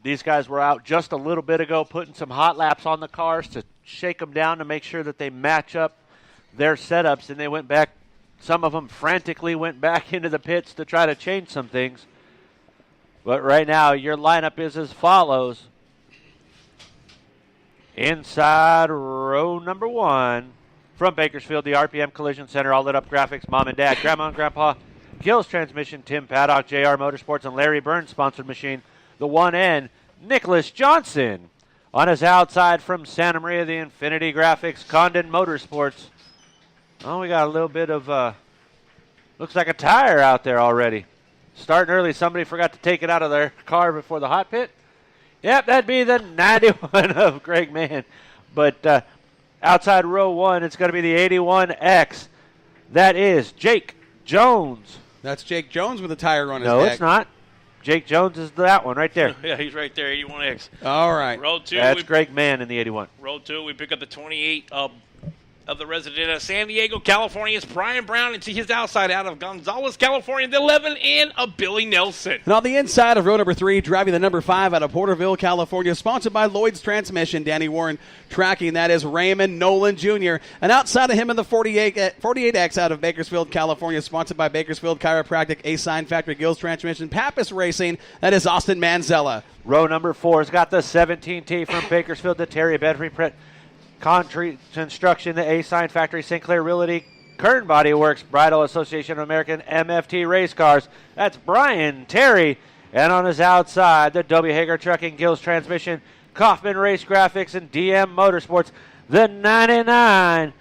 These guys were out just a little bit ago putting some hot laps on the cars to shake them down to make sure that they match up their setups, and they went back. Some of them frantically went back into the pits to try to change some things. But right now, your lineup is as follows. Inside row number 1, from Bakersfield, the RPM Collision Center, all lit up graphics, mom and dad, grandma and grandpa, Gills Transmission, Tim Paddock, JR Motorsports, and Larry Burns sponsored machine. The 1N, Nicholas Johnson. On his outside from Santa Maria, the Infinity Graphics, Condon Motorsports. Oh, we got a little bit of, looks like a tire out there already. Starting early, somebody forgot to take it out of their car before the hot pit. Yep, that'd be the 91 of Greg Mann. But outside row 1, it's going to be the 81X. That is Jake Jones. That's Jake Jones with a tire on his No, deck. it's not. Jake Jones is that one right there. Yeah, he's right there, 81X. All right. Row 2. That's Greg Mann in the 81. Row 2, we pick up the 28 of the resident of San Diego, California. It's Brian Brown, and to his outside out of Gonzales, California, the 11 and a Billy Nelson. And on the inside of row number 3, driving the number 5 out of Porterville, California, sponsored by Lloyd's Transmission, Danny Warren tracking. That is Raymond Nolan Jr. And outside of him in the 48X out of Bakersfield, California, sponsored by Bakersfield Chiropractic, A-Sign Factory, Gills Transmission, Pappas Racing. That is Austin Manzella. Row number 4 has got the 17T from Bakersfield to Terry Bedford. Concrete Construction, the A-Sign Factory, St. Clair Realty, Kern Body Works, Bridal Association of American, MFT Race Cars. That's Brian Terry. And on his outside, the W. Hager Trucking, Gills Transmission, Kaufman Race Graphics, and DM Motorsports. The 99,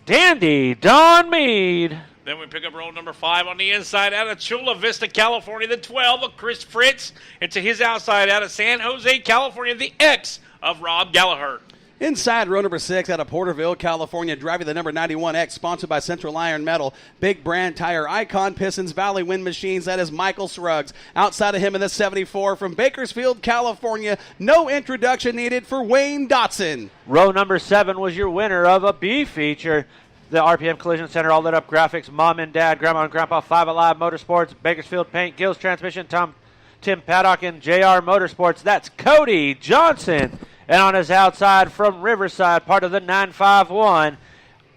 Dandy Don Mead. Then we pick up row number 5 on the inside out of Chula Vista, California, the 12 of Chris Fritz. And to his outside out of San Jose, California, the X of Rob Gallagher. Inside row number 6 out of Porterville, California, driving the number 91X, sponsored by Central Iron Metal, Big Brand Tire, Icon Pistons, Valley Wind Machines. That is Michael Sruggs. Outside of him in the 74 from Bakersfield, California, no introduction needed for Wayne Dotson. Row number 7 was your winner of a B feature. The RPM Collision Center, all lit up graphics, mom and dad, grandma and grandpa, 5 Alive Motorsports, Bakersfield Paint, Gills Transmission, Tim Paddock, and JR Motorsports. That's Cody Johnson. And on his outside from Riverside, part of the 951,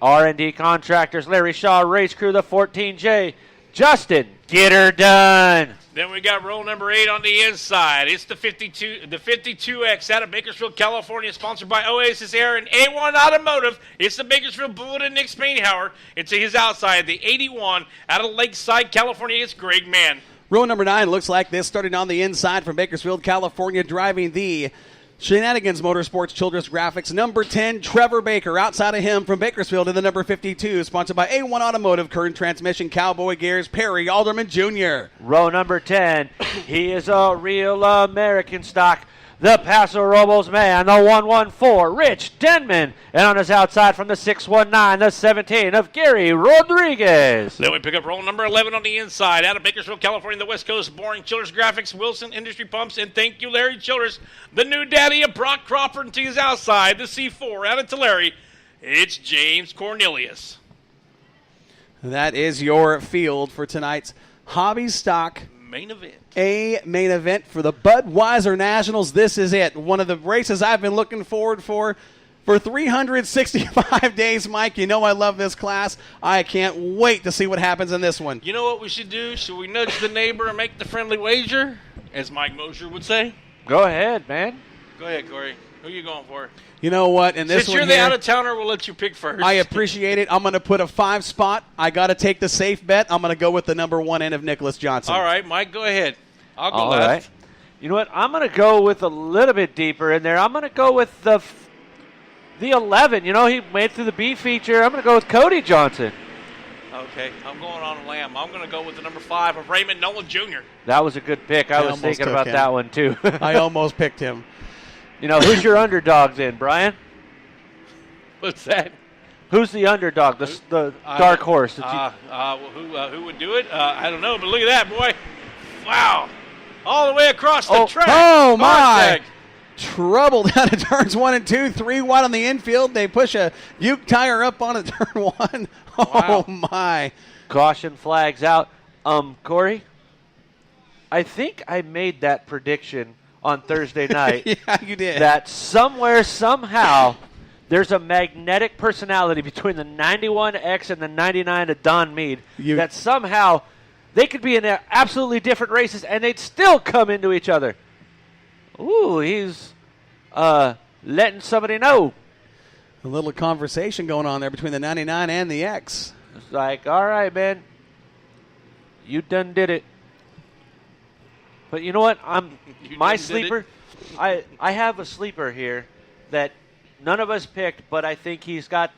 R&D Contractors, Larry Shaw Race Crew, the 14J, Justin, get her done. Then we got row number 8 on the inside. It's the 52X out of Bakersfield, California, sponsored by Oasis Air and A1 Automotive. It's the Bakersfield Bullet and Nick Spainhauer. And to his outside, the 81 out of Lakeside, California, it's Greg Mann. Row number 9 looks like this, starting on the inside from Bakersfield, California, driving the Shenanigans Motorsports Children's Graphics, number 10, Trevor Baker. Outside of him from Bakersfield in the number 52, sponsored by A1 Automotive, Kern Transmission, Cowboy Gears, Perry Alderman Jr. Row number 10, he is a real American stock. The Paso Robles man, the 114, Rich Denman. And on his outside from the 619, the 17 of Gary Rodriguez. Then we pick up roll number 11 on the inside out of Bakersfield, California, the West Coast, Boring Childers Graphics, Wilson Industry Pumps, and thank you, Larry Childers, the new daddy of Brock Crawford. And to his outside, the C4 out of Tulare, it's James Cornelius. That is your field for tonight's Hobby Stock Main event. A main event for the Budweiser Nationals. This is it. One of the races I've been looking forward for 365 days, Mike. You know I love this class. I can't wait to see what happens in this one. You know what we should do? Should we nudge the neighbor and make the friendly wager, as Mike Mosher would say? Go ahead, man. Go ahead, Corey. Who are you going for? You know what? In this Since you're the out-of-towner, we'll let you pick first. I appreciate it. I'm going to put a 5 spot. I got to take the safe bet. I'm going to go with the number 1 end of Nicholas Johnson. All right, Mike, go ahead. I'll go All left. right. You know what? I'm going to go with a little bit deeper in there. I'm going to go with the 11. You know, he made through the B feature. I'm going to go with Cody Johnson. Okay, I'm going on a lamb. I'm going to go with the number 5 of Raymond Nolan Jr. That was a good pick. I was thinking about that one, too. I almost picked him. You know, who's your underdog then, Brian? What's that? Who's the underdog, the dark horse? Who would do it? I don't know, but look at that, boy. Wow. All the way across the track. Oh, my. Trouble down at turns 1 and 2, 3 wide on the infield. They push a Uke tire up on a turn 1. Oh, my. Caution flags out. Corey, I think I made that prediction on Thursday night. Yeah, you did. That somewhere, somehow, there's a magnetic personality between the 91X and the 99 of Don Mead that somehow they could be in absolutely different races and they'd still come into each other. Ooh, he's letting somebody know. A little conversation going on there between the 99 and the X. It's like, all right, man, you done did it. But you know what? My sleeper. I have a sleeper here that none of us picked, but I think he's got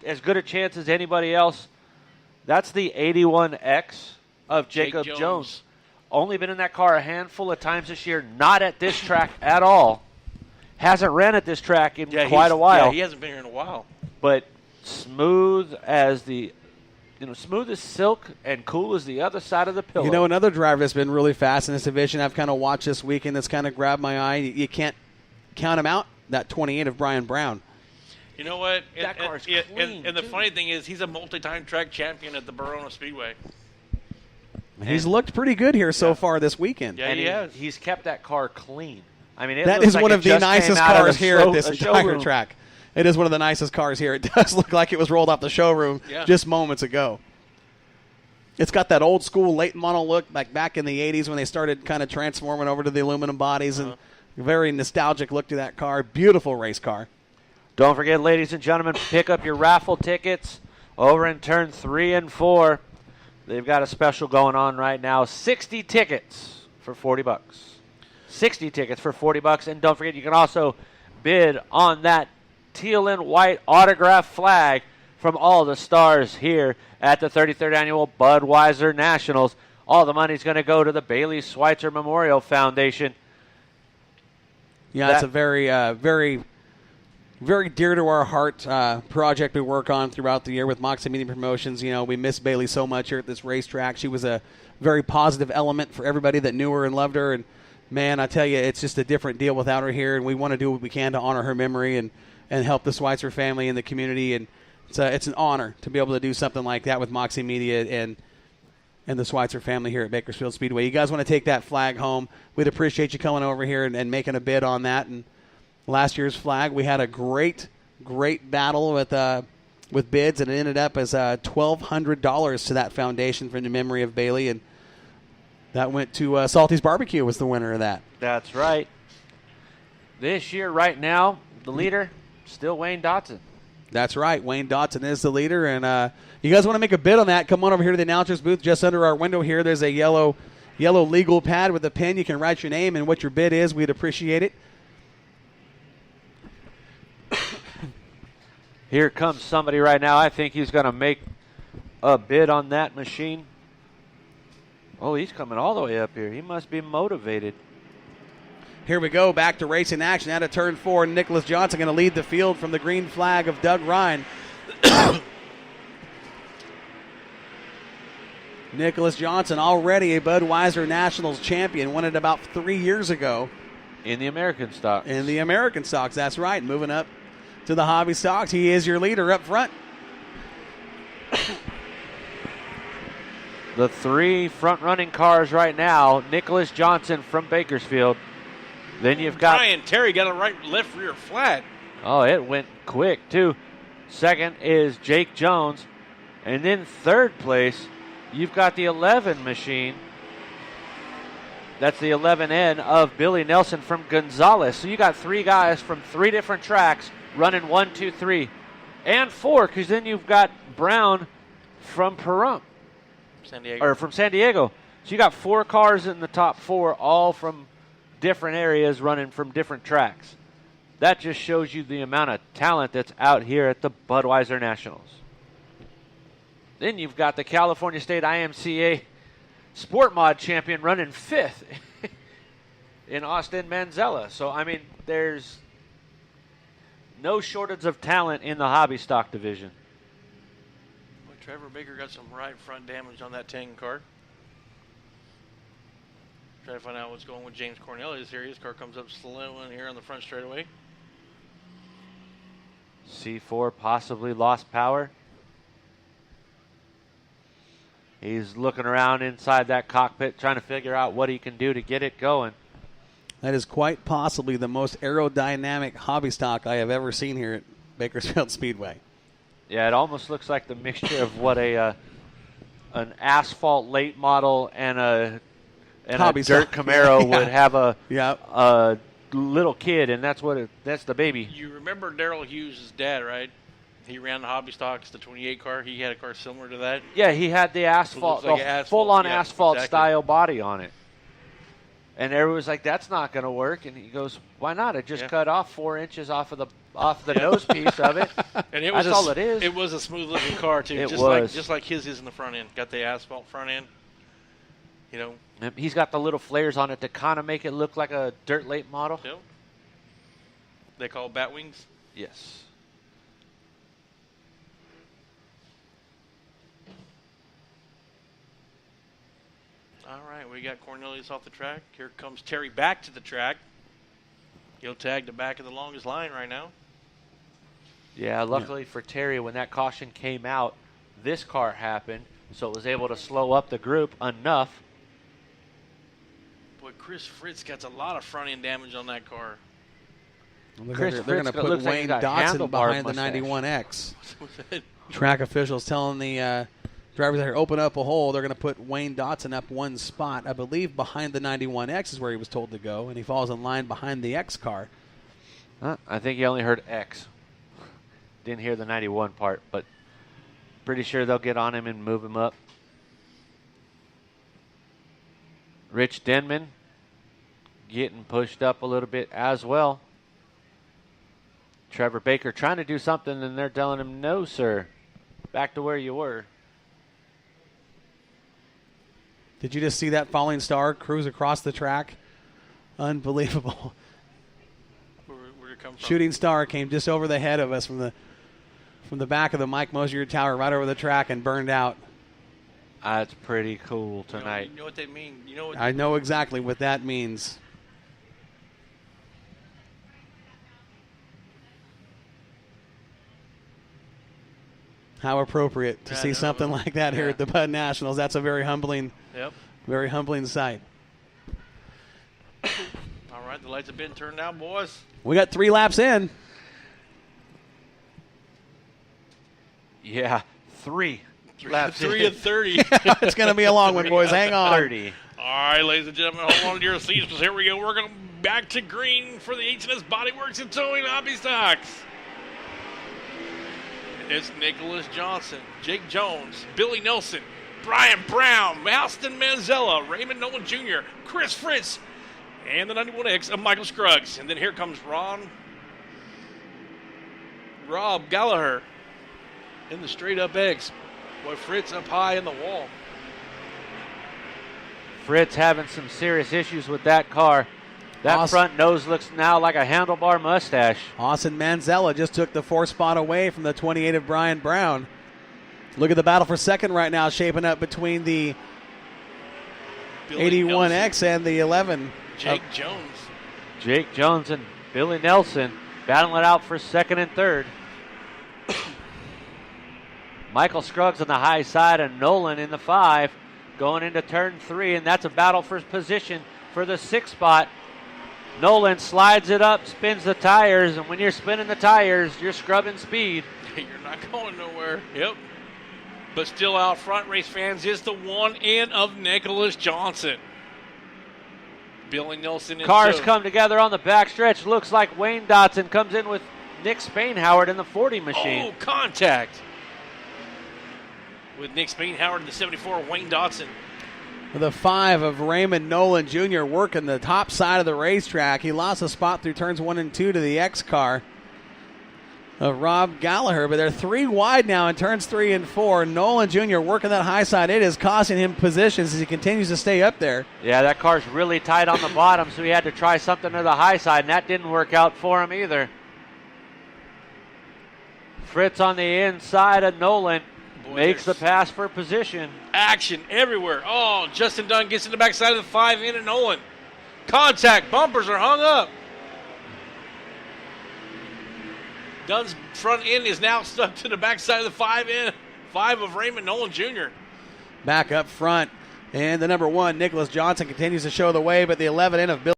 as good a chance as anybody else. That's the 81X of Jacob Jones. Only been in that car a handful of times this year. Not at this track at all. Hasn't ran at this track in quite a while. Yeah, he hasn't been here in a while. But smooth as smooth as silk and cool as the other side of the pillow. You know, another driver that's been really fast in this division I've kind of watched this weekend that's kind of grabbed my eye. You can't count him out, that 28 of Brian Brown. You know what? That car's clean, and the funny thing is he's a multi-time track champion at the Verona Speedway. He's looked pretty good here so far this weekend. Yeah, and he has. He's kept that car clean. I mean, that is one of the nicest cars here at this entire track. It is one of the nicest cars here. It does look like it was rolled off the showroom just moments ago. It's got that old school late model look, like back in the 80s when they started kind of transforming over to the aluminum bodies, and very nostalgic look to that car. Beautiful race car. Don't forget, ladies and gentlemen, pick up your raffle tickets over in turn 3 and 4. They've got a special going on right now. 60 tickets for $40. 60 tickets for $40. And don't forget, you can also bid on that teal and white autograph flag from all the stars here at the 33rd Annual Budweiser Nationals. All the money is going to go to the Bailey Schweitzer Memorial Foundation. Yeah, it's a very, very dear to our heart project we work on throughout the year with Moxie Media Promotions. You know, we miss Bailey so much here at this racetrack. She was a very positive element for everybody that knew her and loved her. And, man, I tell you, it's just a different deal without her here. And we want to do what we can to honor her memory and help the Schweitzer family and the community. And it's an honor to be able to do something like that with Moxie Media and the Schweitzer family here at Bakersfield Speedway. You guys want to take that flag home, we'd appreciate you coming over here and making a bid on that. And last year's flag, we had a great battle with bids, and it ended up as $1,200 to that foundation for the memory of Bailey, and that went to Salty's Barbecue was the winner of that. That's right. This year, right now, the leader, still Wayne Dotson. That's right. Wayne Dotson is the leader, and you guys want to make a bid on that, come on over here to the announcer's booth just under our window here. There's a yellow legal pad with a pen. You can write your name and what your bid is. We'd appreciate it. Here comes somebody right now. I think he's going to make a bid on that machine. Oh, he's coming all the way up here. He must be motivated. Here we go, back to racing action. Out of turn 4, Nicholas Johnson going to lead the field from the green flag of Doug Ryan. Nicholas Johnson, already a Budweiser Nationals champion, won it about 3 years ago. In the American stocks. In the American stocks, that's right. Moving up to the hobby stocks, he is your leader up front. The 3 front-running cars right now, Nicholas Johnson from Bakersfield. Then you've got Brian Terry got a left rear flat. Oh, it went quick, too. Second is Jake Jones. And then third place, you've got the 11 machine. That's the 11N of Billy Nelson from Gonzales. So you got 3 guys from 3 different tracks running 1, 2, 3, and 4, because then you've got Brown from Pahrump. From San Diego. So you got 4 cars in the top 4, all from different areas running from different tracks. That just shows you the amount of talent that's out here at the Budweiser Nationals. Then you've got the California State IMCA Sport Mod champion running 5th in Austin Manzella. So, I mean, there's no shortage of talent in the hobby stock division. Well, Trevor Baker got some right front damage on that Tank car. Try to find out what's going with James Cornelius here. His car comes up slow in here on the front straightaway. C4 possibly lost power. He's looking around inside that cockpit trying to figure out what he can do to get it going. That is quite possibly the most aerodynamic hobby stock I have ever seen here at Bakersfield Speedway. Yeah, it almost looks like the mixture of what an asphalt late model and a Hobby dirt stock. Camaro would have Yeah. a little kid, and that's the baby. You remember Darrell Hughes' dad, right? He ran the hobby stocks, the 28 car. He had a car similar to that. Yeah, he had the asphalt, like the asphalt, full-on yeah, asphalt exactly. style body on it. And everyone was like, "That's not going to work." And he goes, "Why not? I just cut off 4 inches off the nose piece of it. And it was That's all it is." It was a smooth looking car too. It just was. like his is in the front end. Got the asphalt front end. You know. And he's got the little flares on it to kind of make it look like a dirt late model. You know? They call it bat wings. Yes. All right, we got Cornelius off the track. Here comes Terry back to the track. He'll tag the back of the longest line right now. Yeah, luckily for Terry, when that caution came out, this car happened, so it was able to slow up the group enough. Boy, Chris Fritz got a lot of front end damage on that car. Chris They're going to Fritz put looks like he Wayne got Dotson handlebar behind the mustache. 91X. Track officials telling the drivers there, open up a hole. They're going to put Wayne Dotson up one spot, I believe, behind the 91X is where he was told to go, and he falls in line behind the X car. I think he only heard X. Didn't hear the 91 part, but pretty sure they'll get on him and move him up. Rich Denman getting pushed up a little bit as well. Trevor Baker trying to do something, and they're telling him, "No, sir. Back to where you were." Did you just see that falling star cruise across the track? Unbelievable. Where'd it come from? Shooting star came just over the head of us from the back of the Mike Mosier Tower right over the track and burned out. That's pretty cool tonight. You know what they mean. You know what I know exactly what that means. How appropriate to Yeah, I see know. something like that here Yeah. at the Bud Nationals. That's a very humbling sight. All right, the lights have been turned down, boys. We got 3 laps in. Yeah, 3 laps. 3 of 30. It's going to be a long one, boys. Hang on. 30. All right, ladies and gentlemen, hold on to your seats because here we go. We're going back to green for the H&S Body Works and Towing Hobby Stocks. It's Nicholas Johnson, Jake Jones, Billy Nelson, Brian Brown, Alston Manzella, Raymond Nolan Jr., Chris Fritz, and the 91X of Michael Scruggs. And then here comes Rob Gallagher in the straight up X. Boy, Fritz up high in the wall. Fritz having some serious issues with that car. That Awesome. front nose looks now like a handlebar mustache. Austin Manzella just took the 4 spot away from the 28 of Brian Brown. Look at the battle for second right now shaping up between the Billy 81X and the 11. Jake Jones. Jake Jones and Billy Nelson battling it out for second and third. Michael Scruggs on the high side and Nolan in the 5 going into turn 3, and that's a battle for position for the 6th spot. Nolan slides it up, spins the tires, and when you're spinning the tires, you're scrubbing speed. You're not going nowhere. Yep. But still out front, race fans, is the 1 in of Nicholas Johnson. Billy Nelson in Cars two. come together on the backstretch. Looks like Wayne Dotson comes in with Nick Spainhoward in the 40 machine. Oh, contact. With Nick Spainhoward in the 74, Wayne Dotson. The 5 of Raymond Nolan Jr. working the top side of the racetrack. He lost a spot through turns 1 and 2 to the X car of Rob Gallagher, but they're 3 wide now in turns 3 and 4. Nolan Jr. working that high side. It is costing him positions as he continues to stay up there. Yeah, that car's really tight on the bottom, so he had to try something to the high side, and that didn't work out for him either. Fritz on the inside of Nolan makes the pass for position. Action everywhere. Oh, Justin Dunn gets in the backside of the 5 in and Nolan. Contact. Bumpers are hung up. Dunn's front end is now stuck to the backside of the 5 in. 5 of Raymond Nolan Jr. Back up front. And the number 1, Nicholas Johnson, continues to show the way, but the 11 in of Bill